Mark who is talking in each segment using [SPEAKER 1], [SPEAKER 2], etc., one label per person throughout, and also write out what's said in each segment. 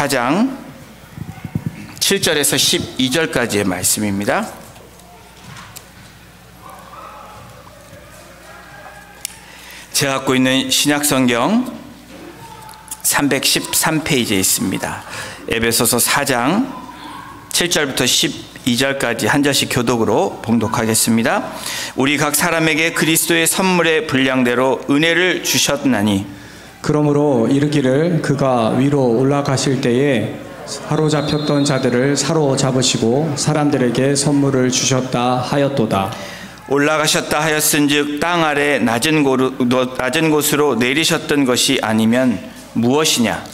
[SPEAKER 1] 4장 7절에서 12절까지의 말씀입니다. 제가 갖고 있는 신약성경 313페이지에 있습니다. 에베소서 4장 7절부터 12절까지 한 절씩 교독으로 봉독하겠습니다. 우리 각 사람에게 그리스도의 선물의 분량대로 은혜를 주셨나니
[SPEAKER 2] 그러므로 이르기를 그가 위로 올라가실 때에 사로잡혔던 자들을 사로잡으시고 사람들에게 선물을 주셨다 하였도다.
[SPEAKER 1] 올라가셨다 하였은즉 땅 아래 낮은 곳으로 내리셨던 것이 아니면 무엇이냐?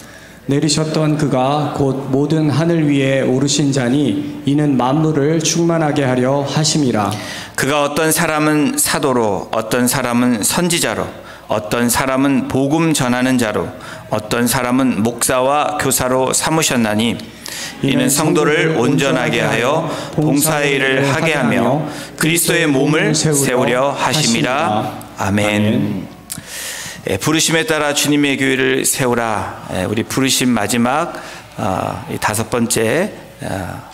[SPEAKER 2] 내리셨던 그가 곧 모든 하늘 위에 오르신 자니 이는 만물을 충만하게 하려 하심이라.
[SPEAKER 1] 그가 어떤 사람은 사도로, 어떤 사람은 선지자로, 어떤 사람은 복음 전하는 자로, 어떤 사람은 목사와 교사로 삼으셨나니 이는 성도를 온전하게 하여 봉사의 일을 하게 하며 그리스도의 몸을 세우려 하심이라. 아멘. 부르심에 따라 주님의 교회를 세우라. 우리 부르심 마지막 다섯 번째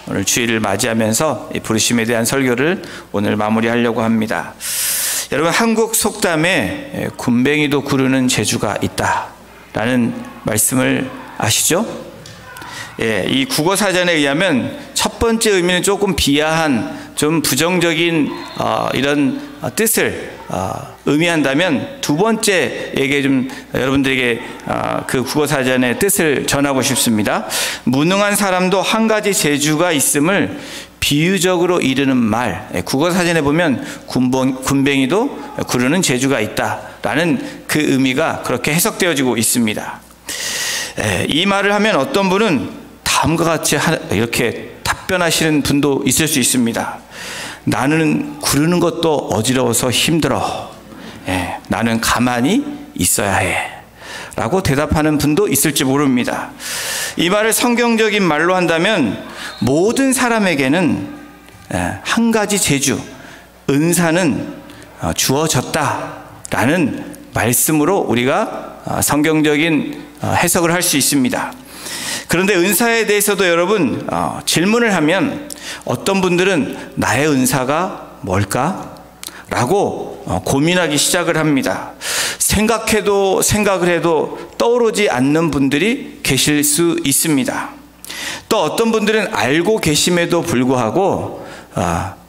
[SPEAKER 1] 오늘 주일을 맞이하면서 이 부르심에 대한 설교를 오늘 마무리하려고 합니다. 여러분, 한국 속담에 굼벵이도 구르는 재주가 있다라는 말씀을 아시죠? 이 국어사전에 의하면 첫 번째 의미는 조금 비하한 좀 부정적인 이런 뜻을 의미한다면 두 번째에게 좀 여러분들에게 그 국어사전의 뜻을 전하고 싶습니다. 무능한 사람도 한 가지 재주가 있음을 비유적으로 이르는 말. 국어사전에 보면 굼벵이도 구르는 재주가 있다라는 그 의미가 그렇게 해석되어지고 있습니다. 이 말을 하면 어떤 분은 다음과 같이 이렇게 답변하시는 분도 있을 수 있습니다. 나는 구르는 것도 어지러워서 힘들어. 나는 가만히 있어야 해. 라고 대답하는 분도 있을지 모릅니다. 이 말을 성경적인 말로 한다면 모든 사람에게는 한 가지 재주, 은사는 주어졌다라는 말씀으로 우리가 성경적인 해석을 할 수 있습니다. 그런데 은사에 대해서도 여러분 질문을 하면 어떤 분들은 나의 은사가 뭘까? 라고 고민하기 시작을 합니다. 생각을 해도 떠오르지 않는 분들이 계실 수 있습니다. 또 어떤 분들은 알고 계심에도 불구하고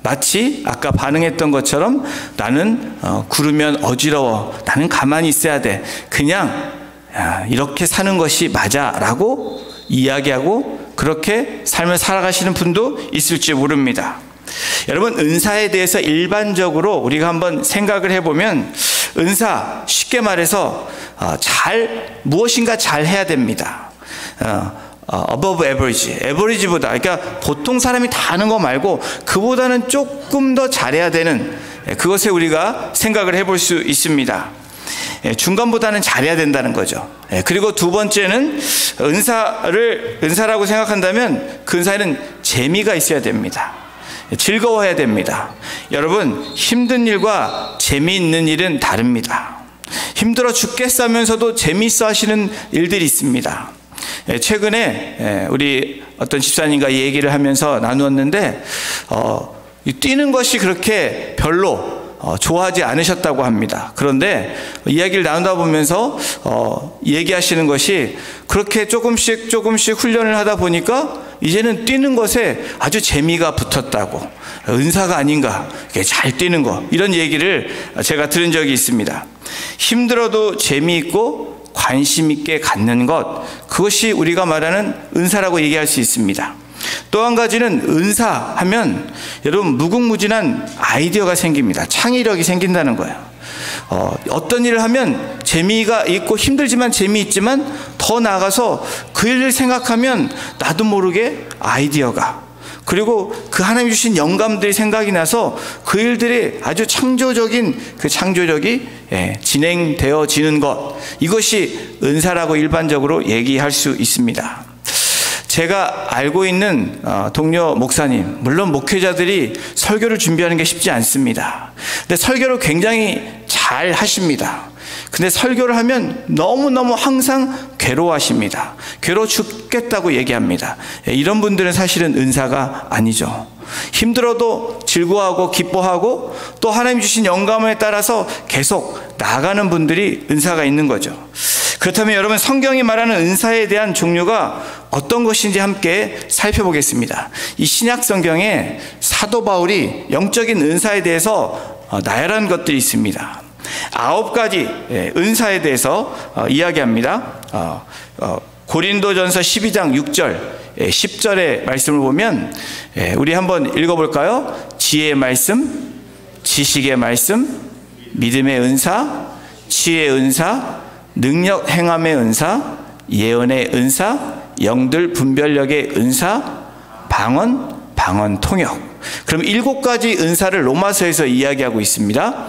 [SPEAKER 1] 마치 아까 반응했던 것처럼 나는 구르면 어지러워. 나는 가만히 있어야 돼. 그냥 이렇게 사는 것이 맞아 라고 이야기하고 그렇게 삶을 살아가시는 분도 있을지 모릅니다. 여러분, 은사에 대해서 일반적으로 우리가 한번 생각을 해보면 은사, 쉽게 말해서 무엇인가 잘 해야 됩니다. above average, average보다, 그러니까 보통 사람이 다 하는 거 말고 그보다는 조금 더 잘해야 되는 그것에 우리가 생각을 해볼 수 있습니다. 중간보다는 잘해야 된다는 거죠. 그리고 두 번째는 은사라고 생각한다면 그 은사에는 재미가 있어야 됩니다. 즐거워야 됩니다. 여러분, 힘든 일과 재미있는 일은 다릅니다. 힘들어 죽겠으면서도 재미있어 하시는 일들이 있습니다. 최근에 우리 어떤 집사님과 얘기를 하면서 나누었는데 뛰는 것이 그렇게 별로 좋아하지 않으셨다고 합니다. 그런데 이야기를 나누다 보면서 얘기하시는 것이 그렇게 조금씩 훈련을 하다 보니까 이제는 뛰는 것에 아주 재미가 붙었다고, 은사가 아닌가, 잘 뛰는 거, 이런 얘기를 제가 들은 적이 있습니다. 힘들어도 재미있고 관심 있게 갖는 것, 그것이 우리가 말하는 은사라고 얘기할 수 있습니다. 또 한 가지는 은사하면 여러분 무궁무진한 아이디어가 생깁니다. 창의력이 생긴다는 거예요. 어떤 일을 하면 재미가 있고 힘들지만 재미있지만 더 나아가서 그 일을 생각하면 나도 모르게 아이디어가, 그리고 그 하나님 주신 영감들이 생각이 나서 그 일들이 아주 창조적인 그 창조력이 진행되어지는 것, 이것이 은사라고 일반적으로 얘기할 수 있습니다. 제가 알고 있는 동료 목사님, 물론 목회자들이 설교를 준비하는 게 쉽지 않습니다. 근데 설교를 굉장히 잘 하십니다. 근데 설교를 하면 너무너무 항상 괴로워하십니다. 괴로워 죽겠다고 얘기합니다. 이런 분들은 사실은 은사가 아니죠. 힘들어도 즐거워하고 기뻐하고 또 하나님 주신 영감에 따라서 계속 나아가는 분들이 은사가 있는 거죠. 그렇다면 여러분, 성경이 말하는 은사에 대한 종류가 어떤 것인지 함께 살펴보겠습니다. 이 신약 성경에 사도 바울이 영적인 은사에 대해서 나열한 것들이 있습니다. 9가지 은사에 대해서 이야기합니다. 고린도전서 12장 6절 10절의 말씀을 보면 우리 한번 읽어볼까요? 지혜의 말씀, 지식의 말씀, 믿음의 은사, 지혜의 은사, 능력 행함의 은사, 예언의 은사, 영들 분별력의 은사, 방언 통역. 그럼 7가지 은사를 로마서에서 이야기하고 있습니다.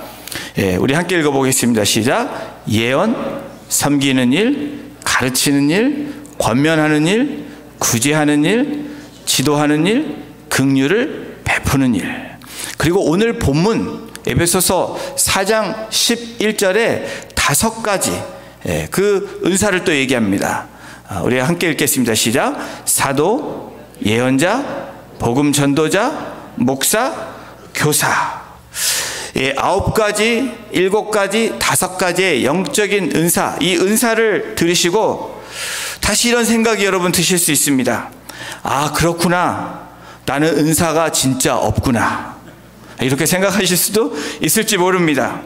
[SPEAKER 1] 우리 함께 읽어보겠습니다. 시작. 예언, 섬기는 일, 가르치는 일, 권면하는 일, 구제하는 일, 지도하는 일, 긍휼을 베푸는 일. 그리고 오늘 본문 에베소서 4장 11절에 5가지 그 은사를 또 얘기합니다. 우리 함께 읽겠습니다. 시작. 사도, 예언자, 복음 전도자, 목사, 교사. 9가지, 7가지, 5가지의 영적인 은사, 이 은사를 들으시고 다시 이런 생각이 여러분 드실 수 있습니다. 아, 그렇구나. 나는 은사가 진짜 없구나. 이렇게 생각하실 수도 있을지 모릅니다.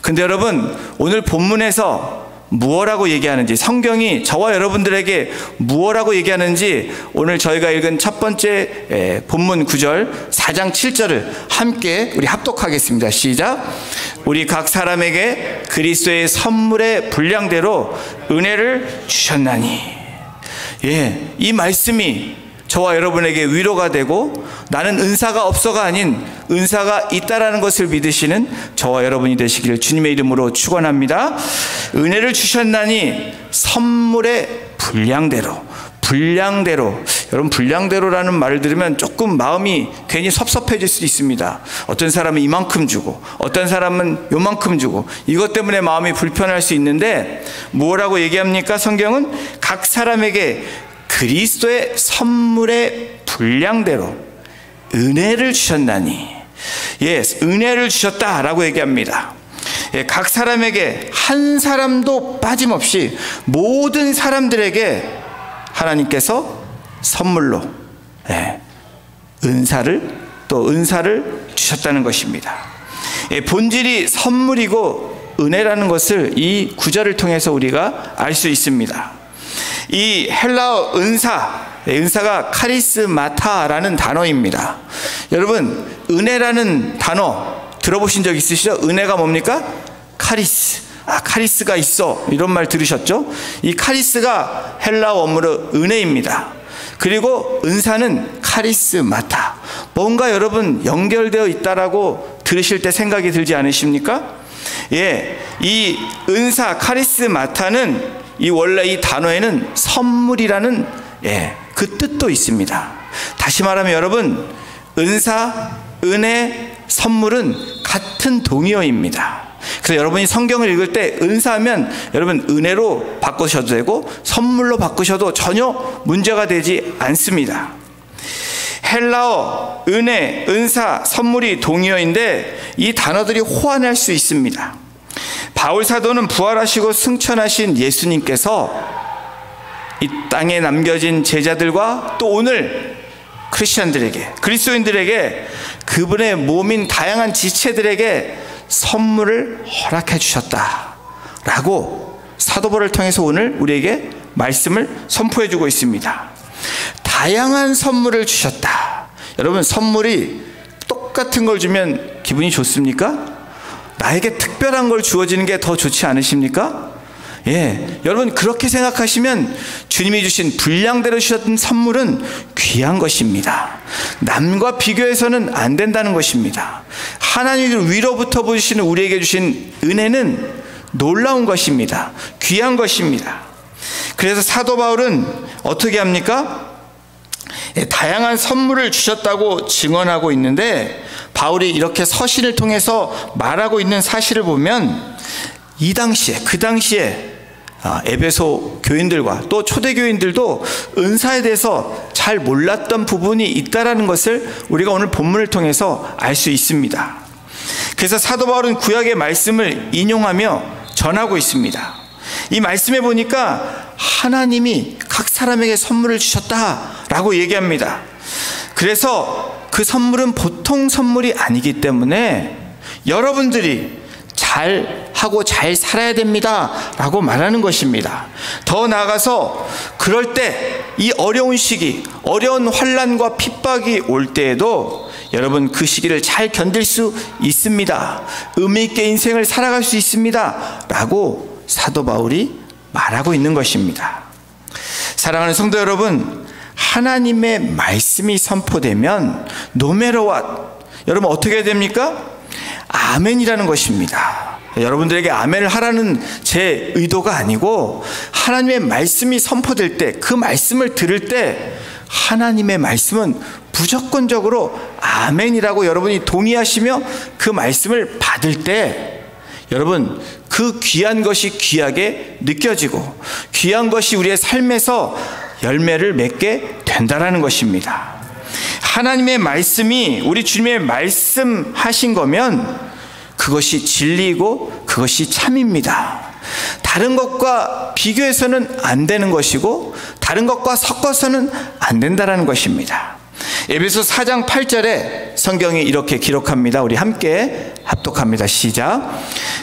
[SPEAKER 1] 근데 여러분, 오늘 본문에서 무엇라고 얘기하는지, 성경이 저와 여러분들에게 무엇라고 얘기하는지 오늘 저희가 읽은 첫 번째 본문 9절 4장 7절을 함께 우리 합독하겠습니다. 시작. 우리 각 사람에게 그리스도의 선물의 분량대로 은혜를 주셨나니. 이 말씀이 저와 여러분에게 위로가 되고 나는 은사가 없어가 아닌 은사가 있다라는 것을 믿으시는 저와 여러분이 되시기를 주님의 이름으로 축원합니다. 은혜를 주셨나니 선물의 분량대로. 여러분, 분량대로라는 말을 들으면 조금 마음이 괜히 섭섭해질 수도 있습니다. 어떤 사람은 이만큼 주고 어떤 사람은 요만큼 주고 이것 때문에 마음이 불편할 수 있는데 뭐라고 얘기합니까? 성경은 각 사람에게 그리스도의 선물의 분량대로 은혜를 주셨나니. 은혜를 주셨다라고 얘기합니다. 각 사람에게 한 사람도 빠짐없이 모든 사람들에게 하나님께서 선물로 은사를 주셨다는 것입니다. 본질이 선물이고 은혜라는 것을 이 구절을 통해서 우리가 알 수 있습니다. 이 헬라어 은사가 카리스마타라는 단어입니다. 여러분, 은혜라는 단어 들어보신 적 있으시죠? 은혜가 뭡니까? 카리스가 있어, 이런 말 들으셨죠? 이 카리스가 헬라어 원문으로 은혜입니다. 그리고 은사는 카리스마타. 뭔가 여러분 연결되어 있다라고 들으실 때 생각이 들지 않으십니까? 이 은사 카리스마타는 원래 이 단어에는 선물이라는 그 뜻도 있습니다. 다시 말하면 여러분, 은사, 은혜, 선물은 같은 동의어입니다. 그래서 여러분이 성경을 읽을 때 은사하면 여러분 은혜로 바꾸셔도 되고 선물로 바꾸셔도 전혀 문제가 되지 않습니다. 헬라어 은혜, 은사, 선물이 동의어인데 이 단어들이 호환할 수 있습니다. 바울 사도는 부활하시고 승천하신 예수님께서 이 땅에 남겨진 제자들과 또 오늘 크리스천들에게, 그리스도인들에게, 그분의 몸인 다양한 지체들에게 선물을 허락해 주셨다라고 사도 바울을 통해서 오늘 우리에게 말씀을 선포해 주고 있습니다. 다양한 선물을 주셨다. 여러분, 선물이 똑같은 걸 주면 기분이 좋습니까? 나에게 특별한 걸 주어지는 게 더 좋지 않으십니까? 여러분, 그렇게 생각하시면 주님이 주신 분량대로 주셨던 선물은 귀한 것입니다. 남과 비교해서는 안 된다는 것입니다. 하나님 위로부터 보시는 우리에게 주신 은혜는 놀라운 것입니다. 귀한 것입니다. 그래서 사도 바울은 어떻게 합니까? 다양한 선물을 주셨다고 증언하고 있는데, 바울이 이렇게 서신을 통해서 말하고 있는 사실을 보면 그 당시에 에베소 교인들과 또 초대교인들도 은사에 대해서 잘 몰랐던 부분이 있다라는 것을 우리가 오늘 본문을 통해서 알 수 있습니다. 그래서 사도 바울은 구약의 말씀을 인용하며 전하고 있습니다. 이 말씀에 보니까 하나님이 각 사람에게 선물을 주셨다라고 얘기합니다. 그래서 그 선물은 보통 선물이 아니기 때문에 여러분들이 잘 하고 잘 살아야 됩니다 라고 말하는 것입니다. 더 나아가서 그럴 때 이 어려운 시기, 어려운 환난과 핍박이 올 때에도 여러분 그 시기를 잘 견딜 수 있습니다. 의미 있게 인생을 살아갈 수 있습니다 라고 사도 바울이 말하고 있는 것입니다. 사랑하는 성도 여러분, 하나님의 말씀이 선포되면 no matter what, 여러분 어떻게 해야 됩니까? 아멘이라는 것입니다. 여러분들에게 아멘을 하라는 제 의도가 아니고, 하나님의 말씀이 선포될 때, 그 말씀을 들을 때 하나님의 말씀은 무조건적으로 아멘이라고 여러분이 동의하시며 그 말씀을 받을 때 여러분 그 귀한 것이 귀하게 느껴지고 귀한 것이 우리의 삶에서 열매를 맺게 된다라는 것입니다. 하나님의 말씀이 우리 주님의 말씀하신 거면 그것이 진리이고 그것이 참입니다. 다른 것과 비교해서는 안 되는 것이고 다른 것과 섞어서는 안 된다는 것입니다. 에베소 4장 8절에 성경이 이렇게 기록합니다. 우리 함께 합독합니다. 시작.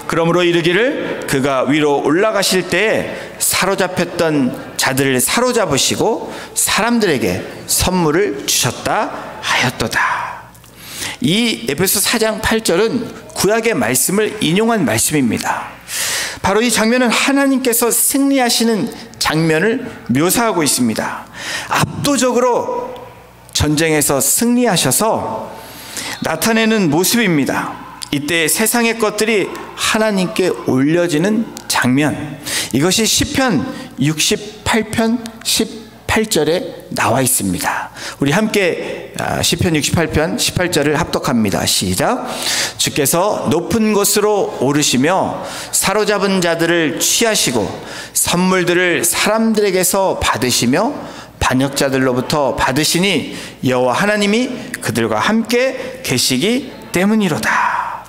[SPEAKER 1] 그러므로 이르기를 그가 위로 올라가실 때에 사로잡혔던 자들을 사로잡으시고 사람들에게 선물을 주셨다 하였도다. 이 에베소 4장 8절은 구약의 말씀을 인용한 말씀입니다. 바로 이 장면은 하나님께서 승리하시는 장면을 묘사하고 있습니다. 압도적으로 전쟁에서 승리하셔서 나타내는 모습입니다. 이때 세상의 것들이 하나님께 올려지는 장면, 이것이 시편 68편 18절에 나와 있습니다. 우리 함께 시편 68편 18절을 합독합니다. 시작. 주께서 높은 곳으로 오르시며 사로잡은 자들을 취하시고 선물들을 사람들에게서 받으시며 반역자들로부터 받으시니 여호와 하나님이 그들과 함께 계시기 때문이로다.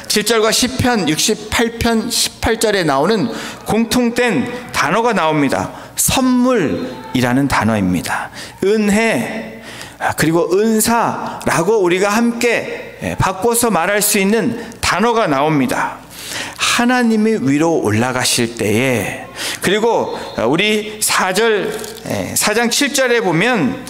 [SPEAKER 1] 7절과 시편 68편 18절에 나오는 공통된 단어가 나옵니다. 선물이라는 단어입니다. 은혜 그리고 은사라고 우리가 함께 바꿔서 말할 수 있는 단어가 나옵니다. 하나님이 위로 올라가실 때에, 그리고 우리 4장 7절에 보면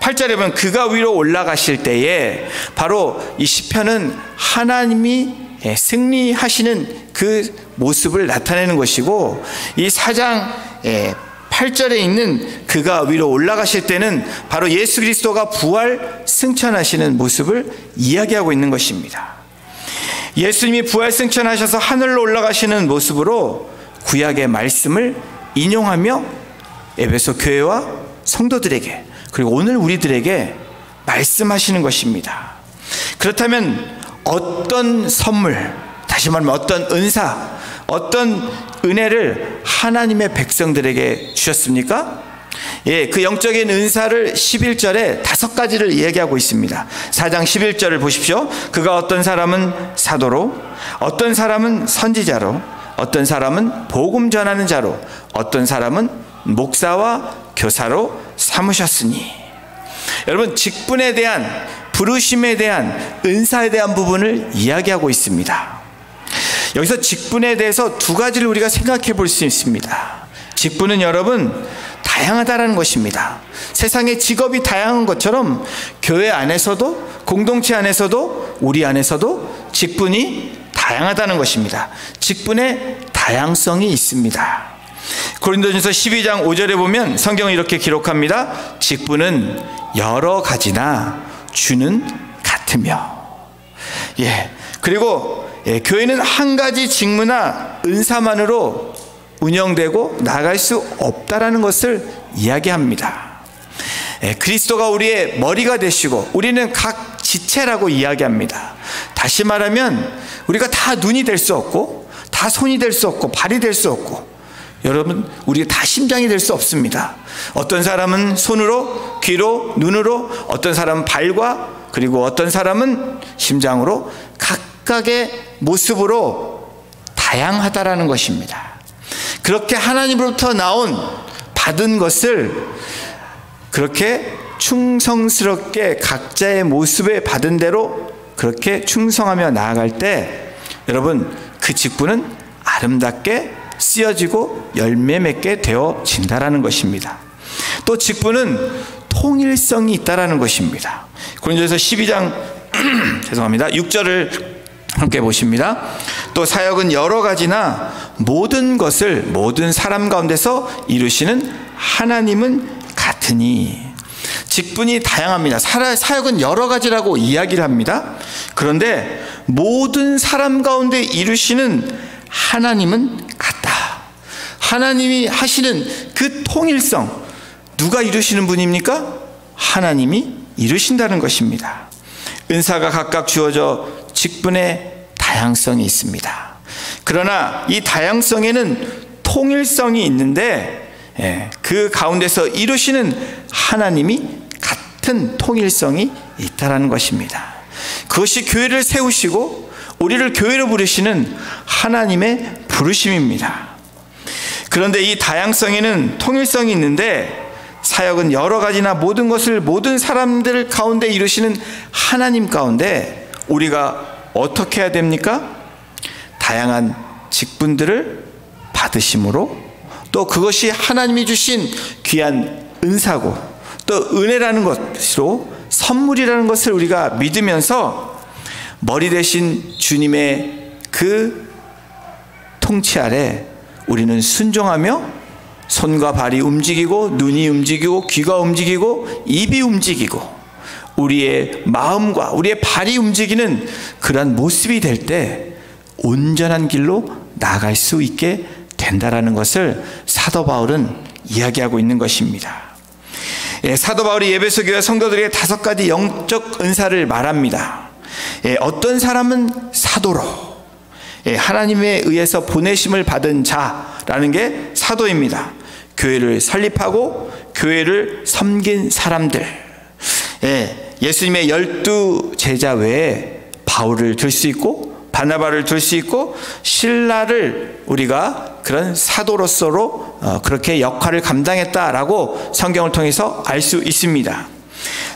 [SPEAKER 1] 8절에 보면 그가 위로 올라가실 때에 바로 이 시편은 하나님이 승리하시는 그 모습을 나타내는 것이고, 이 4장 8절에 있는 그가 위로 올라가실 때는 바로 예수 그리스도가 부활 승천하시는 모습을 이야기하고 있는 것입니다. 예수님이 부활 승천하셔서 하늘로 올라가시는 모습으로 구약의 말씀을 인용하며 에베소 교회와 성도들에게, 그리고 오늘 우리들에게 말씀하시는 것입니다. 그렇다면 어떤 선물, 다시 말하면 어떤 은사, 어떤 은혜를 하나님의 백성들에게 주셨습니까? 그 영적인 은사를 11절에 5가지를 이야기하고 있습니다. 4장 11절을 보십시오. 그가 어떤 사람은 사도로, 어떤 사람은 선지자로, 어떤 사람은 복음 전하는 자로, 어떤 사람은 목사와 교사로 삼으셨으니. 여러분, 직분에 대한, 부르심에 대한, 은사에 대한 부분을 이야기하고 있습니다. 여기서 직분에 대해서 2가지를 우리가 생각해 볼 수 있습니다. 직분은 여러분 다양하다라는 것입니다. 세상의 직업이 다양한 것처럼 교회 안에서도, 공동체 안에서도, 우리 안에서도 직분이 다양하다는 것입니다. 직분의 다양성이 있습니다. 고린도전서 12장 5절에 보면 성경은 이렇게 기록합니다. 직분은 여러 가지나 주는 같으며. 그리고 교회는 한 가지 직무나 은사만으로 운영되고 나갈 수 없다라는 것을 이야기합니다. 그리스도가 우리의 머리가 되시고 우리는 각 지체라고 이야기합니다. 다시 말하면 우리가 다 눈이 될 수 없고, 다 손이 될 수 없고 발이 될 수 없고, 여러분 우리가 다 심장이 될 수 없습니다. 어떤 사람은 손으로, 귀로, 눈으로, 어떤 사람은 발과, 그리고 어떤 사람은 심장으로, 각각의 모습으로 다양하다라는 것입니다. 그렇게 하나님으로부터 받은 것을 그렇게 충성스럽게 각자의 모습에 받은 대로 그렇게 충성하며 나아갈 때, 여러분 그 직분은 아름답게 쓰여지고 열매 맺게 되어진다라는 것입니다. 또 직분은 통일성이 있다라는 것입니다. 고린도전서 12장 6절을 함께 보십니다. 또 사역은 여러 가지나 모든 것을 모든 사람 가운데서 이루시는 하나님은 같으니. 직분이 다양합니다. 사역은 여러 가지라고 이야기를 합니다. 그런데 모든 사람 가운데 이루시는 하나님은 같다. 하나님이 하시는 그 통일성, 누가 이루시는 분입니까? 하나님이 이루신다는 것입니다. 은사가 각각 주어져 직분의 다양성이 있습니다. 그러나 이 다양성에는 통일성이 있는데, 그 가운데서 이루시는 하나님이 같은 통일성이 있다라는 것입니다. 그것이 교회를 세우시고 우리를 교회로 부르시는 하나님의 부르심입니다. 그런데 이 다양성에는 통일성이 있는데, 사역은 여러 가지나 모든 것을 모든 사람들 가운데 이루시는 하나님 가운데 우리가 어떻게 해야 됩니까? 다양한 직분들을 받으심으로, 또 그것이 하나님이 주신 귀한 은사고 또 은혜라는 것으로 선물이라는 것을 우리가 믿으면서 머리 대신 주님의 그 통치 아래 우리는 순종하며 손과 발이 움직이고 눈이 움직이고 귀가 움직이고 입이 움직이고 우리의 마음과 우리의 발이 움직이는 그러한 모습이 될 때 온전한 길로 나아갈 수 있게 된다라는 것을 사도 바울은 이야기하고 있는 것입니다. 사도 바울이 에베소 교회 성도들에게 5가지 영적 은사를 말합니다. 어떤 사람은 사도로, 하나님에 의해서 보내심을 받은 자라는 게 사도입니다. 교회를 설립하고 교회를 섬긴 사람들. 예수님의 12 제자 외에 바울을 들 수 있고 바나바를 들 수 있고 신라를 우리가 그런 사도로서로 그렇게 역할을 감당했다라고 성경을 통해서 알 수 있습니다.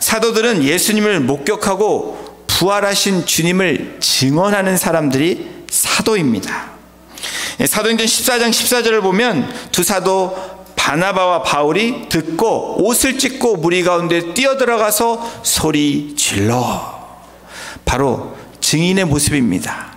[SPEAKER 1] 사도들은 예수님을 목격하고 부활하신 주님을 증언하는 사람들이 사도입니다. 사도행전 14장 14절을 보면 두 사도 바나바와 바울이 듣고 옷을 찢고 무리 가운데 뛰어들어가서 소리 질러. 바로 증인의 모습입니다.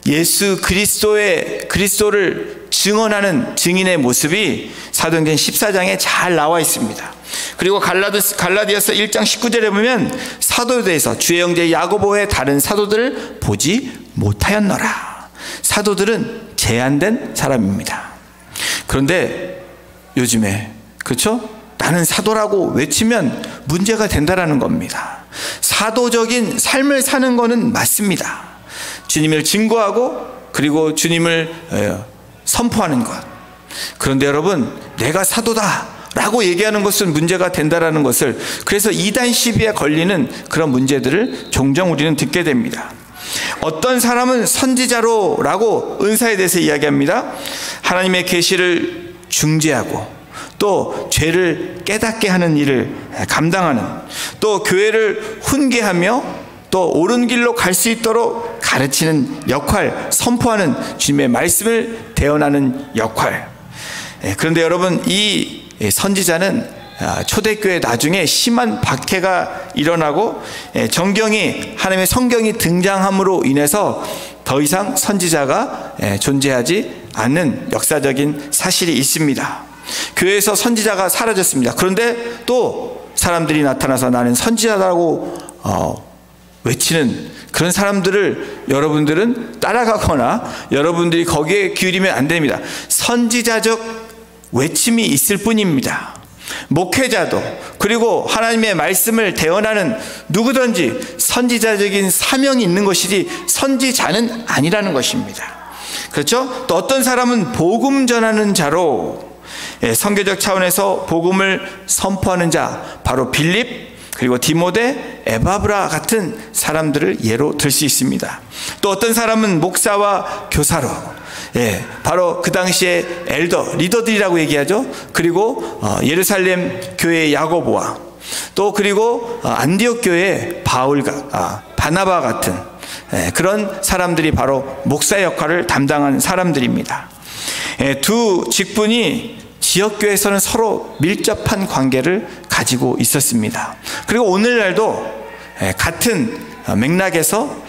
[SPEAKER 1] 예수 그리스도를 증언하는 증인의 모습이 사도행전 14장에 잘 나와 있습니다. 그리고 갈라디아서 1장 19절에 보면 사도들에서 주의 형제 야고보의 다른 사도들을 보지 못하였노라. 사도들은 제한된 사람입니다. 그런데 요즘에 그렇죠? 나는 사도라고 외치면 문제가 된다라는 겁니다. 사도적인 삶을 사는 것은 맞습니다. 주님을 증거하고 그리고 주님을 선포하는 것. 그런데 여러분, 내가 사도다 라고 얘기하는 것은 문제가 된다라는 것을, 그래서 이단 시비에 걸리는 그런 문제들을 종종 우리는 듣게 됩니다. 어떤 사람은 선지자로라고 은사에 대해서 이야기합니다. 하나님의 계시를 중재하고 또 죄를 깨닫게 하는 일을 감당하는, 또 교회를 훈계하며 또 옳은 길로 갈 수 있도록 가르치는 역할, 선포하는 주님의 말씀을 대언하는 역할. 그런데 여러분, 이 선지자는 초대교회 나중에 심한 박해가 일어나고 정경이, 하나님의 성경이 등장함으로 인해서 더 이상 선지자가 존재하지 않는 역사적인 사실이 있습니다. 교회에서 선지자가 사라졌습니다. 그런데 또 사람들이 나타나서 나는 선지자라고 외치는 그런 사람들을 여러분들은 따라가거나 여러분들이 거기에 기울이면 안 됩니다. 선지자적 외침이 있을 뿐입니다. 목회자도 그리고 하나님의 말씀을 대언하는 누구든지 선지자적인 사명이 있는 것이지 선지자는 아니라는 것입니다. 그렇죠? 또 어떤 사람은 복음 전하는 자로, 선교적 차원에서 복음을 선포하는 자, 바로 빌립, 그리고 디모데, 에바브라 같은 사람들을 예로 들 수 있습니다. 또 어떤 사람은 목사와 교사로, 바로 그 당시에 엘더, 리더들이라고 얘기하죠. 그리고 예루살렘 교회의 야고보와 또 그리고 안디옥 교회의 바나바 같은 그런 사람들이 바로 목사 역할을 담당한 사람들입니다. 두 직분이 지역교회에서는 서로 밀접한 관계를 가지고 있었습니다. 그리고 오늘날도 같은 맥락에서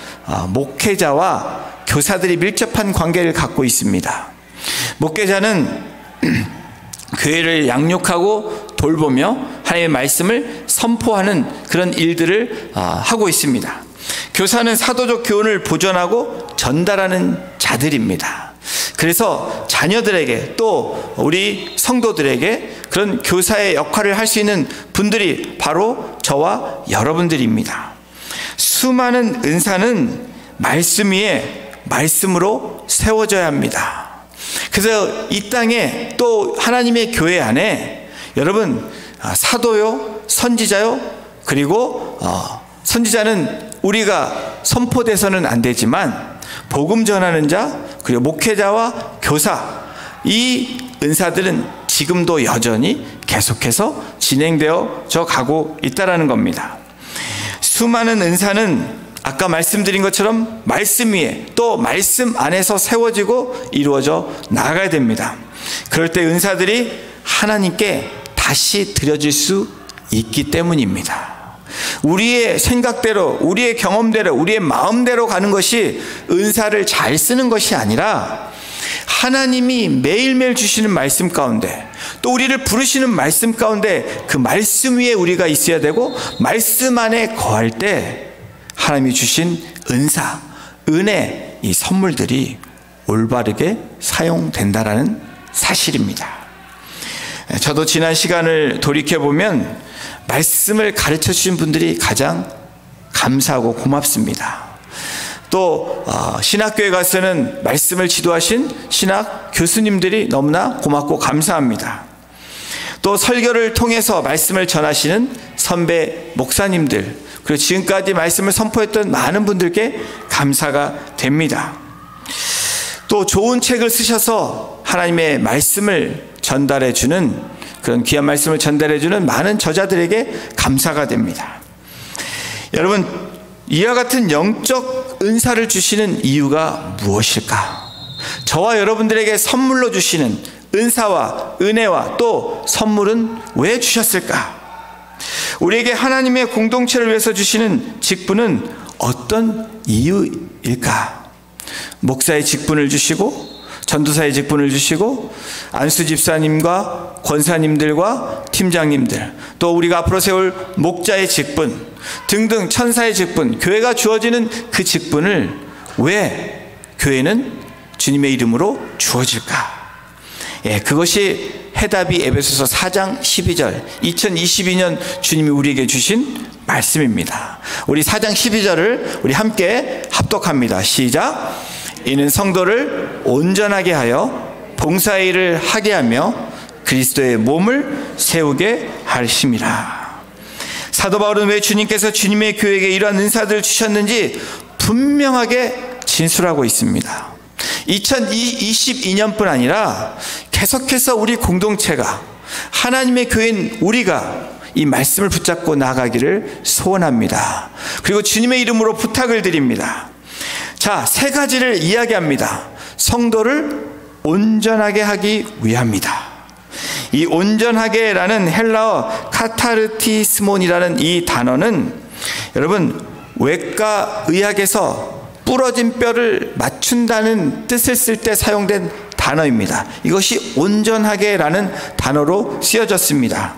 [SPEAKER 1] 목회자와 교사들이 밀접한 관계를 갖고 있습니다. 목회자는 교회를 양육하고 돌보며 하나님의 말씀을 선포하는 그런 일들을 하고 있습니다. 교사는 사도적 교훈을 보존하고 전달하는 자들입니다. 그래서 자녀들에게 또 우리 성도들에게 그런 교사의 역할을 할 수 있는 분들이 바로 저와 여러분들입니다. 수많은 은사는 말씀 위에 말씀으로 세워져야 합니다. 그래서 이 땅에 또 하나님의 교회 안에 여러분 사도요, 선지자요, 그리고 선지자는 우리가 선포돼서는 안 되지만 복음 전하는 자, 그리고 목회자와 교사, 이 은사들은 지금도 여전히 계속해서 진행되어져 가고 있다는 겁니다. 수많은 은사는 아까 말씀드린 것처럼 말씀 위에 또 말씀 안에서 세워지고 이루어져 나가야 됩니다. 그럴 때 은사들이 하나님께 다시 드려질 수 있기 때문입니다. 우리의 생각대로, 우리의 경험대로, 우리의 마음대로 가는 것이 은사를 잘 쓰는 것이 아니라 하나님이 매일매일 주시는 말씀 가운데 또 우리를 부르시는 말씀 가운데 그 말씀 위에 우리가 있어야 되고 말씀 안에 거할 때 하나님이 주신 은사, 은혜, 이 선물들이 올바르게 사용된다라는 사실입니다. 저도 지난 시간을 돌이켜보면 말씀을 가르쳐 주신 분들이 가장 감사하고 고맙습니다. 또 신학교에 가서는 말씀을 지도하신 신학 교수님들이 너무나 고맙고 감사합니다. 또 설교를 통해서 말씀을 전하시는 선배 목사님들, 그리고 지금까지 말씀을 선포했던 많은 분들께 감사가 됩니다. 또 좋은 책을 쓰셔서 하나님의 말씀을 전달해주는, 그런 귀한 말씀을 전달해주는 많은 저자들에게 감사가 됩니다. 여러분, 이와 같은 영적 은사를 주시는 이유가 무엇일까? 저와 여러분들에게 선물로 주시는 은사와 은혜와 또 선물은 왜 주셨을까? 우리에게 하나님의 공동체를 위해서 주시는 직분은 어떤 이유일까? 목사의 직분을 주시고 전도사의 직분을 주시고 안수 집사님과 권사님들과 팀장님들, 또 우리가 앞으로 세울 목자의 직분 등등 천사의 직분, 교회가 주어지는 그 직분을 왜 교회는 주님의 이름으로 주어질까? 그것이 해답이 에베소서 4장 12절 2022년 주님이 우리에게 주신 말씀입니다. 우리 4장 12절을 우리 함께 합독합니다. 시작. 이는 성도를 온전하게 하여 봉사의 일을 하게 하며 그리스도의 몸을 세우게 하심이라. 사도 바울은 왜 주님께서 주님의 교회에게 이러한 은사들을 주셨는지 분명하게 진술하고 있습니다. 2022년뿐 아니라 계속해서 우리 공동체가, 하나님의 교회인 우리가 이 말씀을 붙잡고 나가기를 소원합니다. 그리고 주님의 이름으로 부탁을 드립니다. 자, 세 가지를 이야기합니다. 성도를 온전하게 하기 위함이다. 이 온전하게라는 헬라어 카타르티스몬이라는 이 단어는 여러분 외과 의학에서 부러진 뼈를 맞춘다는 뜻을 쓸 때 사용된 단어입니다. 이것이 온전하게라는 단어로 쓰여졌습니다.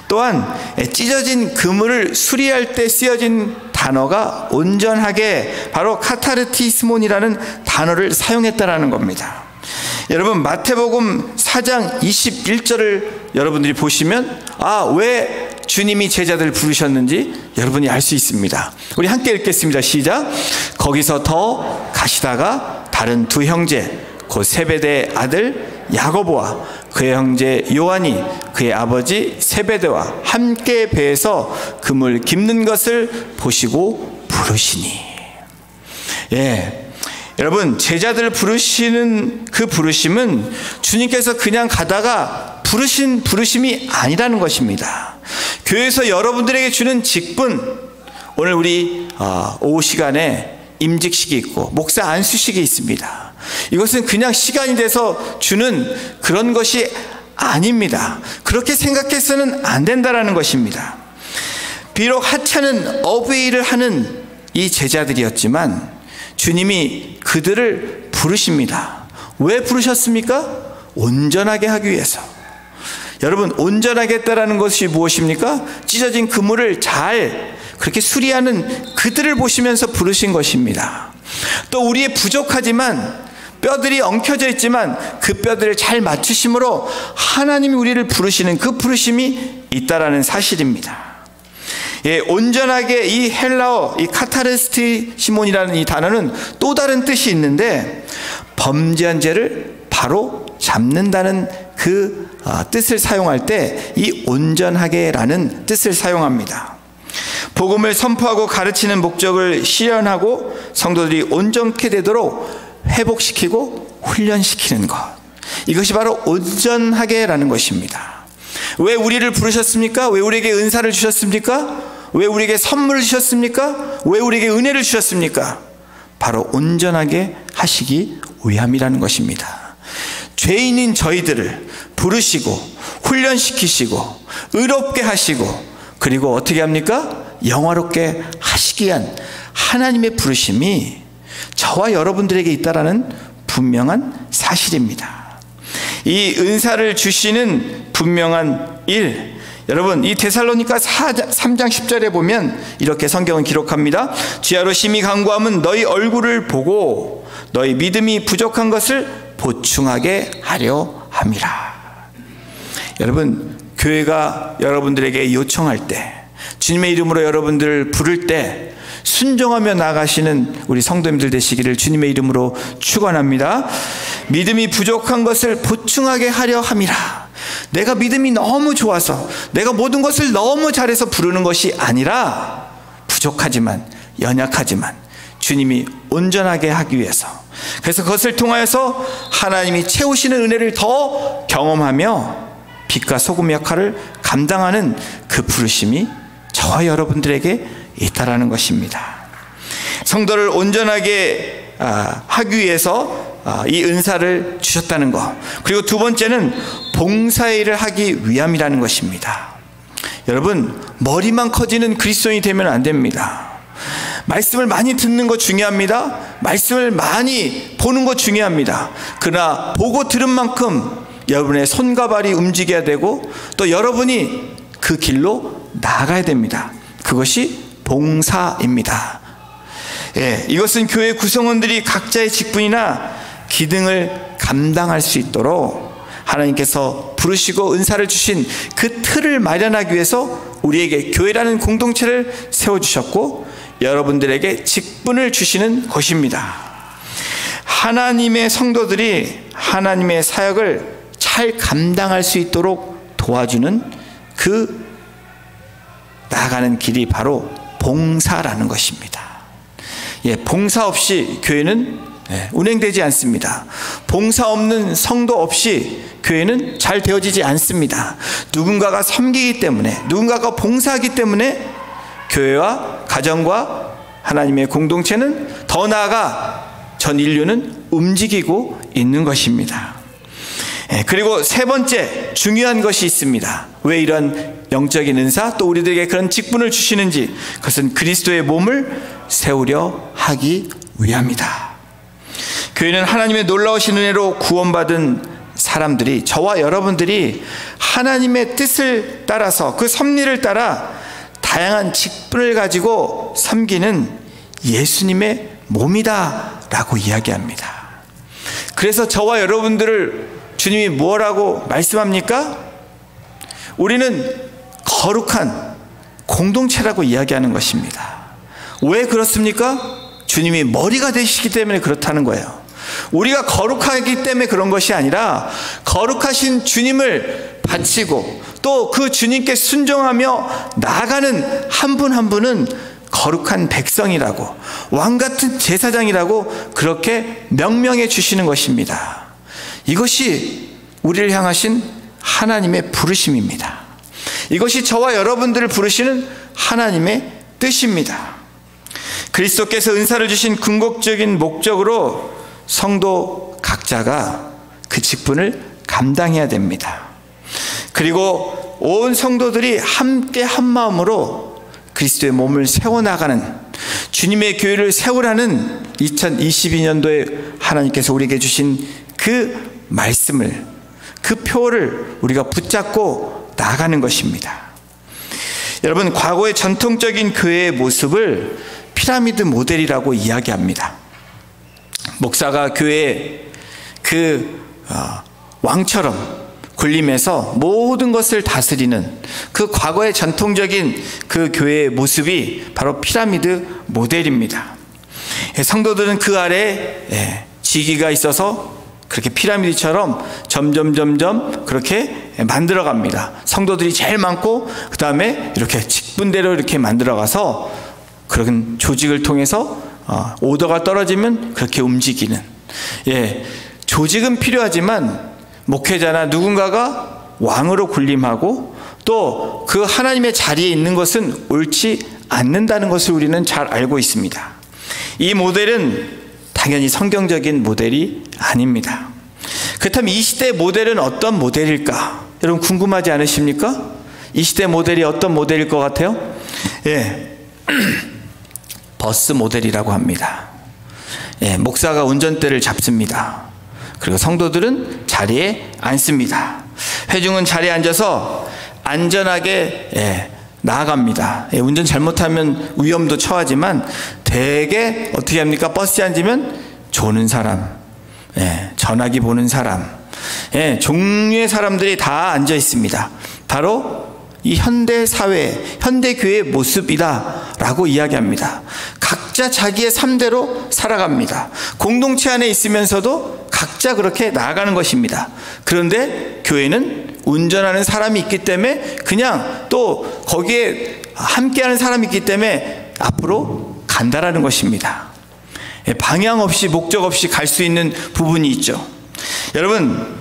[SPEAKER 1] 또한 찢어진 그물을 수리할 때 쓰여진 단어가 온전하게 바로 카타르티스몬이라는 단어를 사용했다라는 겁니다. 여러분 마태복음 4장 21절을 여러분들이 보시면 왜 주님이 제자들을 부르셨는지 여러분이 알 수 있습니다. 우리 함께 읽겠습니다. 시작. 거기서 더 가시다가 다른 두 형제 곧 세베대의 아들 야고보와 그의 형제 요한이 그의 아버지 세베대와 함께 배에서 금을 깁는 것을 보시고 부르시니. 여러분, 제자들을 부르시는 그 부르심은 주님께서 그냥 가다가 부르신 부르심이 아니라는 것입니다. 교회에서 여러분들에게 주는 직분, 오늘 우리 오후 시간에 임직식이 있고 목사 안수식이 있습니다. 이것은 그냥 시간이 돼서 주는 그런 것이 아닙니다. 그렇게 생각해서는 안 된다는 것입니다. 비록 하찮은 어부의 일을 하는 이 제자들이었지만 주님이 그들을 부르십니다. 왜 부르셨습니까? 온전하게 하기 위해서. 여러분, 온전하게 했다라는 것이 무엇입니까? 찢어진 그물을 잘 그렇게 수리하는 그들을 보시면서 부르신 것입니다. 또 우리의 부족하지만 뼈들이 엉켜져 있지만 그 뼈들을 잘 맞추심으로 하나님이 우리를 부르시는 그 부르심이 있다라는 사실입니다. 온전하게, 이 헬라어 이 카타르스티시몬이라는 이 단어는 또 다른 뜻이 있는데 범죄한 죄를 바로 잡는다는 그 뜻을 사용할 때 이 온전하게라는 뜻을 사용합니다. 복음을 선포하고 가르치는 목적을 실현하고 성도들이 온전케 되도록 회복시키고 훈련시키는 것, 이것이 바로 온전하게라는 것입니다. 왜 우리를 부르셨습니까? 왜 우리에게 은사를 주셨습니까? 왜 우리에게 선물을 주셨습니까? 왜 우리에게 은혜를 주셨습니까? 바로 온전하게 하시기 위함이라는 것입니다. 죄인인 저희들을 부르시고 훈련시키시고 의롭게 하시고, 그리고 어떻게 합니까? 영화롭게 하시기 위한 하나님의 부르심이 저와 여러분들에게 있다라는 분명한 사실입니다. 이 은사를 주시는 분명한 일, 여러분, 이 데살로니가 3장 10절에 보면 이렇게 성경은 기록합니다. 주야로 심히 간구함은 너희 얼굴을 보고 너희 믿음이 부족한 것을 보충하게 하려 함이라. 여러분, 교회가 여러분들에게 요청할 때, 주님의 이름으로 여러분들을 부를 때 순종하며 나가시는 우리 성도님들 되시기를 주님의 이름으로 축원합니다. 믿음이 부족한 것을 보충하게 하려 함이라. 내가 믿음이 너무 좋아서, 내가 모든 것을 너무 잘해서 부르는 것이 아니라 부족하지만, 연약하지만 주님이 온전하게 하기 위해서, 그래서 그것을 통하여서 하나님이 채우시는 은혜를 더 경험하며 빛과 소금 역할을 감당하는 그 부르심이 저와 여러분들에게 있다라는 것입니다. 성도를 온전하게 하기 위해서 이 은사를 주셨다는 것, 그리고 두 번째는 봉사의 일을 하기 위함이라는 것입니다. 여러분, 머리만 커지는 그리스도인이 되면 안 됩니다. 말씀을 많이 듣는 거 중요합니다. 말씀을 많이 보는 거 중요합니다. 그러나 보고 들은 만큼 여러분의 손과 발이 움직여야 되고, 또 여러분이 그 길로 나아가야 됩니다. 그것이 봉사입니다. 이것은 교회 구성원들이 각자의 직분이나 기능을 감당할 수 있도록 하나님께서 부르시고 은사를 주신 그 틀을 마련하기 위해서 우리에게 교회라는 공동체를 세워주셨고, 여러분들에게 직분을 주시는 것입니다. 하나님의 성도들이 하나님의 사역을 잘 감당할 수 있도록 도와주는 그 나아가는 길이 바로 봉사라는 것입니다. 봉사 없이 교회는 운행되지 않습니다. 봉사 없는 성도 없이 교회는 잘 되어지지 않습니다. 누군가가 섬기기 때문에, 누군가가 봉사하기 때문에 교회와 가정과 하나님의 공동체는, 더 나아가 전 인류는 움직이고 있는 것입니다. 그리고 세 번째 중요한 것이 있습니다. 왜 이런 영적인 은사, 또 우리들에게 그런 직분을 주시는지, 그것은 그리스도의 몸을 세우려 하기 위함이다. 교회는 하나님의 놀라우신 은혜로 구원받은 사람들이, 저와 여러분들이 하나님의 뜻을 따라서, 그 섭리를 따라 다양한 직분을 가지고 섬기는 예수님의 몸이다 라고 이야기합니다. 그래서 저와 여러분들을 주님이 뭐라고 말씀합니까? 우리는 거룩한 공동체라고 이야기하는 것입니다. 왜 그렇습니까? 주님이 머리가 되시기 때문에 그렇다는 거예요. 우리가 거룩하기 때문에 그런 것이 아니라 거룩하신 주님을 바치고 또 그 주님께 순종하며 나아가는 한 분 한 분은 거룩한 백성이라고, 왕같은 제사장이라고 그렇게 명명해 주시는 것입니다. 이것이 우리를 향하신 하나님의 부르심입니다. 이것이 저와 여러분들을 부르시는 하나님의 뜻입니다. 그리스도께서 은사를 주신 궁극적인 목적으로 성도 각자가 그 직분을 감당해야 됩니다. 그리고 온 성도들이 함께 한 마음으로 그리스도의 몸을 세워나가는, 주님의 교회를 세우라는 2022년도에 하나님께서 우리에게 주신 그 말씀을, 그 표를 우리가 붙잡고 나아가는 것입니다. 여러분, 과거의 전통적인 교회의 모습을 피라미드 모델이라고 이야기합니다. 목사가 교회의 왕처럼 군림해서 모든 것을 다스리는 그 과거의 전통적인 그 교회의 모습이 바로 피라미드 모델입니다. 성도들은 그 아래 지기가 있어서 그렇게 피라미드처럼 점점 그렇게 만들어 갑니다. 성도들이 제일 많고 그 다음에 이렇게 직분대로 이렇게 만들어 가서 그런 조직을 통해서 오더가 떨어지면 그렇게 움직이는, 조직은 필요하지만 목회자나 누군가가 왕으로 군림하고 또 그 하나님의 자리에 있는 것은 옳지 않는다는 것을 우리는 잘 알고 있습니다. 이 모델은 당연히 성경적인 모델이 아닙니다. 그렇다면 이 시대의 모델은 어떤 모델일까? 여러분 궁금하지 않으십니까? 이 시대 모델이 어떤 모델일 것 같아요? 버스 모델이라고 합니다. 목사가 운전대를 잡습니다. 그리고 성도들은 자리에 앉습니다. 회중은 자리에 앉아서 안전하게 나아갑니다. 운전 잘못하면 위험도 처하지만 대개 어떻게 합니까? 버스에 앉으면 조는 사람, 전화기 보는 사람, 종류의 사람들이 다 앉아 있습니다. 바로 이 현대 사회, 현대 교회의 모습이다라고 이야기합니다. 각자 자기의 삶대로 살아갑니다. 공동체 안에 있으면서도 각자 그렇게 나아가는 것입니다. 그런데 교회는 운전하는 사람이 있기 때문에 그냥 또 거기에 함께하는 사람이 있기 때문에 앞으로 간다라는 것입니다. 방향 없이 목적 없이 갈 수 있는 부분이 있죠. 여러분,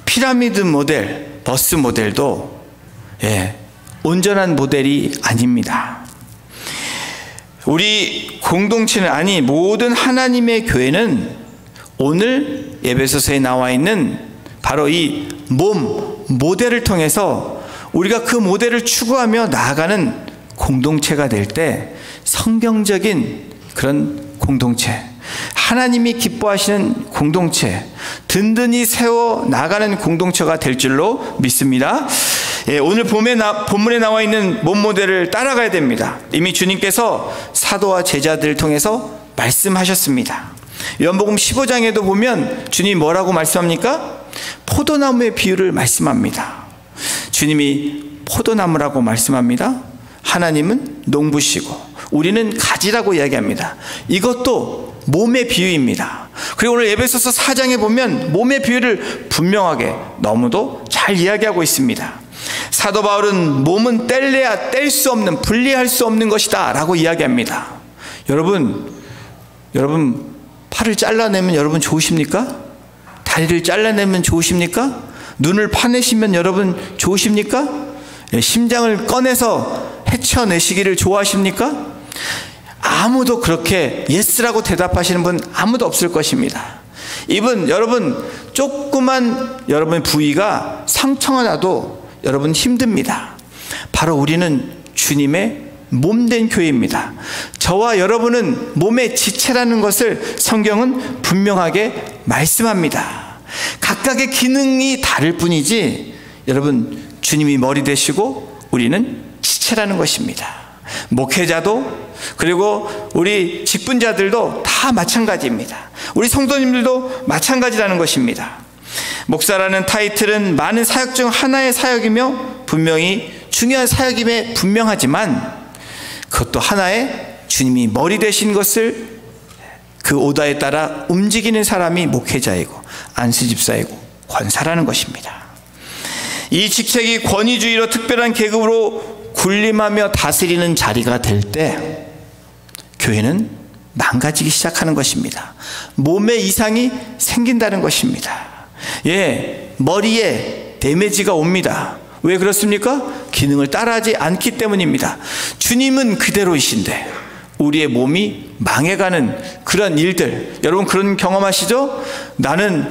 [SPEAKER 1] 피라미드 모델, 버스 모델도 온전한 모델이 아닙니다. 우리 공동체는, 아니 모든 하나님의 교회는 오늘 에베소서에 나와 있는 바로 이 몸 모델을 통해서 우리가 그 모델을 추구하며 나아가는 공동체가 될 때 성경적인 그런 공동체, 하나님이 기뻐하시는 공동체, 든든히 세워 나가는 공동체가 될 줄로 믿습니다. 오늘 본문에 나와 있는 몸 모델을 따라가야 됩니다. 이미 주님께서 사도와 제자들을 통해서 말씀하셨습니다. 요한복음 15장에도 보면 주님이 뭐라고 말씀합니까? 포도나무의 비유를 말씀합니다. 주님이 포도나무라고 말씀합니다. 하나님은 농부시고 우리는 가지라고 이야기합니다. 이것도 몸의 비유입니다. 그리고 오늘 에베소서 4장에 보면 몸의 비유를 분명하게 너무도 잘 이야기하고 있습니다. 사도 바울은 몸은 뗄래야 뗄 수 없는, 분리할 수 없는 것이다 라고 이야기합니다. 여러분 팔을 잘라내면 여러분 좋으십니까? 다리를 잘라내면 좋으십니까? 눈을 파내시면 여러분 좋으십니까? 심장을 꺼내서 헤쳐내시기를 좋아하십니까? 아무도 그렇게 예스라고 대답하시는 분 아무도 없을 것입니다. 여러분 조그만 여러분의 부위가 상처가 나도 여러분 힘듭니다. 바로 우리는 주님의 몸된 교회입니다. 저와 여러분은 몸의 지체라는 것을 성경은 분명하게 말씀합니다. 각각의 기능이 다를 뿐이지 여러분 주님이 머리 되시고 우리는 지체라는 것입니다. 목회자도 그리고 우리 직분자들도 다 마찬가지입니다. 우리 성도님들도 마찬가지라는 것입니다. 목사라는 타이틀은 많은 사역 중 하나의 사역이며 분명히 중요한 사역임에 분명하지만 그것도 하나의 주님이 머리 되신 것을 그 오다에 따라 움직이는 사람이 목회자이고 안수집사이고 권사라는 것입니다. 이 직책이 권위주의로 특별한 계급으로 군림하며 다스리는 자리가 될 때 교회는 망가지기 시작하는 것입니다. 몸에 이상이 생긴다는 것입니다. 머리에 데미지가 옵니다. 왜 그렇습니까? 기능을 따라하지 않기 때문입니다. 주님은 그대로이신데 우리의 몸이 망해가는 그런 일들, 여러분 그런 경험하시죠? 나는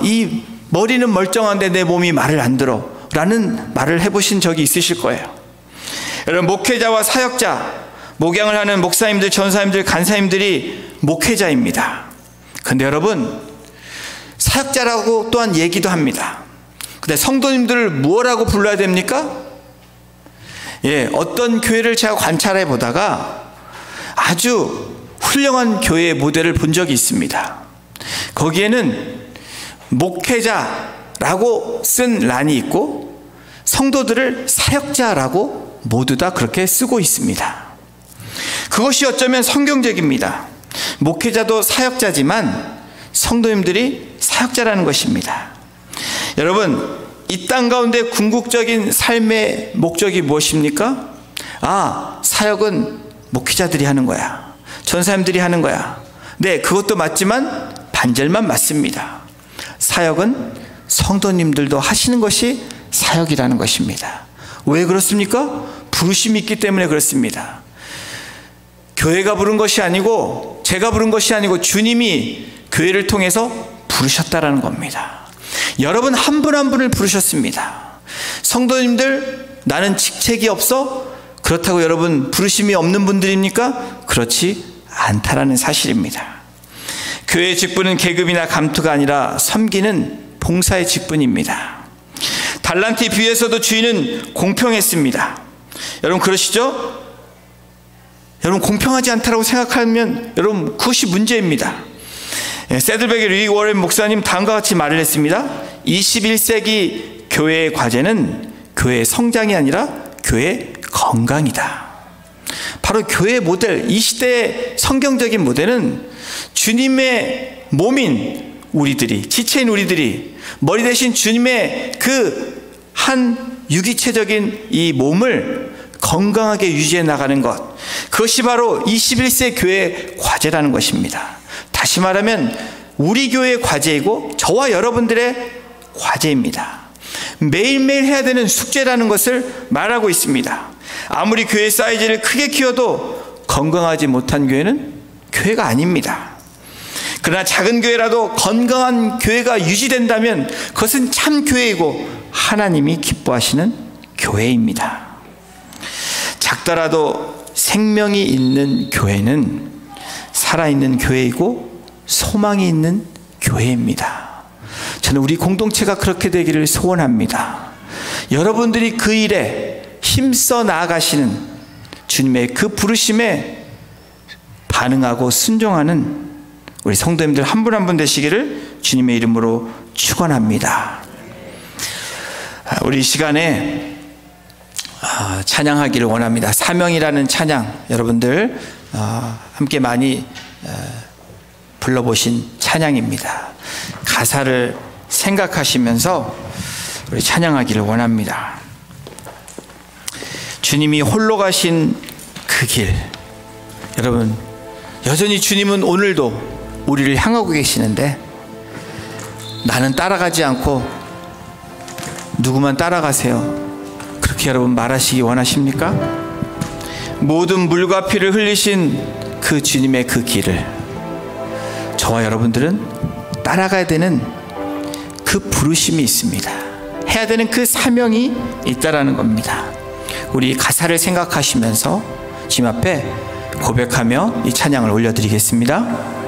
[SPEAKER 1] 이 머리는 멀쩡한데 내 몸이 말을 안 들어 라는 말을 해보신 적이 있으실 거예요. 여러분, 목회자와 사역자, 목양을 하는 목사님들, 전사님들, 간사님들이 목회자입니다. 근데 여러분, 사역자라고 또한 얘기도 합니다. 근데 성도님들을 무엇라고 불러야 됩니까? 어떤 교회를 제가 관찰해 보다가 아주 훌륭한 교회의 모델을 본 적이 있습니다. 거기에는 목회자라고 쓴 란이 있고 성도들을 사역자라고 모두 다 그렇게 쓰고 있습니다. 그것이 어쩌면 성경적입니다. 목회자도 사역자지만 성도님들이 사역자라는 것입니다. 여러분, 이 땅 가운데 궁극적인 삶의 목적이 무엇입니까? 사역은 목회자들이 하는 거야. 전사님들이 하는 거야. 네, 그것도 맞지만 반절만 맞습니다. 사역은 성도님들도 하시는 것이 사역이라는 것입니다. 왜 그렇습니까? 부르심이 있기 때문에 그렇습니다. 교회가 부른 것이 아니고, 제가 부른 것이 아니고 주님이 교회를 통해서 부르셨다라는 겁니다. 여러분 한 분 한 분을 부르셨습니다. 성도님들, 나는 직책이 없어? 그렇다고 여러분 부르심이 없는 분들입니까? 그렇지 않다라는 사실입니다. 교회의 직분은 계급이나 감투가 아니라 섬기는 봉사의 직분입니다. 달란트 비유에서도 주인은 공평했습니다. 여러분 그러시죠? 여러분 공평하지 않다라고 생각하면 여러분 그것이 문제입니다. 세들백의 리 워렌 목사님 다음과 같이 말을 했습니다. 21세기 교회의 과제는 교회의 성장이 아니라 교회의 건강이다. 바로 교회의 모델, 이 시대의 성경적인 모델은 주님의 몸인 우리들이, 지체인 우리들이 머리 대신 주님의 그 한 유기체적인 이 몸을 건강하게 유지해 나가는 것, 그것이 바로 21세 교회의 과제라는 것입니다. 다시 말하면 우리 교회의 과제이고 저와 여러분들의 과제입니다. 매일매일 해야 되는 숙제라는 것을 말하고 있습니다. 아무리 교회 사이즈를 크게 키워도 건강하지 못한 교회는 교회가 아닙니다. 그러나 작은 교회라도 건강한 교회가 유지된다면 그것은 참 교회이고 하나님이 기뻐하시는 교회입니다. 작더라도 생명이 있는 교회는 살아있는 교회이고 소망이 있는 교회입니다. 저는 우리 공동체가 그렇게 되기를 소원합니다. 여러분들이 그 일에 힘써 나아가시는 주님의 그 부르심에 반응하고 순종하는 우리 성도님들 한 분 한 분 되시기를 주님의 이름으로 축원합니다. 우리 이 시간에 찬양하기를 원합니다. 사명이라는 찬양, 여러분들 함께 많이 불러보신 찬양입니다. 가사를 생각하시면서 우리 찬양하기를 원합니다. 주님이 홀로 가신 그 길, 여러분 여전히 주님은 오늘도 우리를 향하고 계시는데 나는 따라가지 않고 누구만 따라가세요, 그렇게 여러분 말하시기 원하십니까? 모든 물과 피를 흘리신 그 주님의 그 길을 저와 여러분들은 따라가야 되는 그 부르심이 있습니다. 해야 되는 그 사명이 있다라는 겁니다. 우리 가사를 생각하시면서 주님 앞에 고백하며 이 찬양을 올려드리겠습니다.